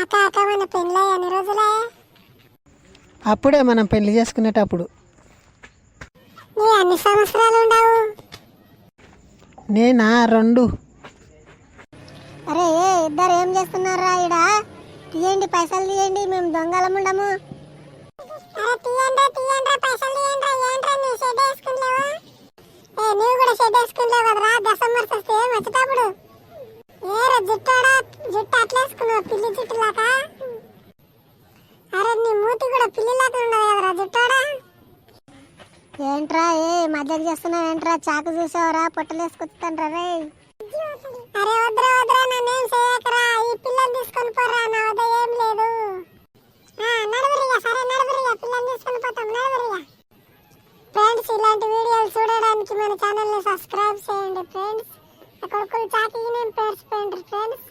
అక్క అక్క మన పెళ్ళి ఎన్ని రోజులే? అప్పుడే మనం పెళ్లి చేసుకునేటప్పుడు. నీ అన్ని సంవత్సరాలు ఉండవు? నేనా 2. అరే ఇద్దరు ఏం చేస్తున్నారా ఇడ? తీయండి పైసలు తీయండి, మేము దొంగలముండము. నువ్వు కూడా షెడ్ వేసుకుంటావు కదరా, దశమర్స్ వస్తే వచ్చేటప్పుడు. ఏరా జుట్టు అట్లేసుకున్నావు పిల్లి జుట్టులాగా. అరే నీ మూతి కూడా పిల్లిలాగా ఉండదు కదరా జుట్టాడా. ఏంట్రా మధ్యకి చేస్తున్నావు ఏంట్రా? చాకు చూసావరా? పొట్టలేసుకొస్తాండ్రా రే. అరే వద్దురా వద్దురా, నన్నేం చేయకరా. ఈ పిల్లని తీసుకొని పోరా, నా వద్ద ఏం లేదు. నడువురిగా, సరే నడువురిగా, పిల్లని తీసుకొని పోతాం, నడువురిగా. ఫ్రెండ్స్, ఇలాంటి వీడియోలు చూడడానికి మన ఛానల్ని సబ్స్క్రైబ్ చేయండి ఫ్రెండ్స్. కొడుకులు చాకి నేను పేర్చిపోయిండ్రు ఫ్రెండ్స్.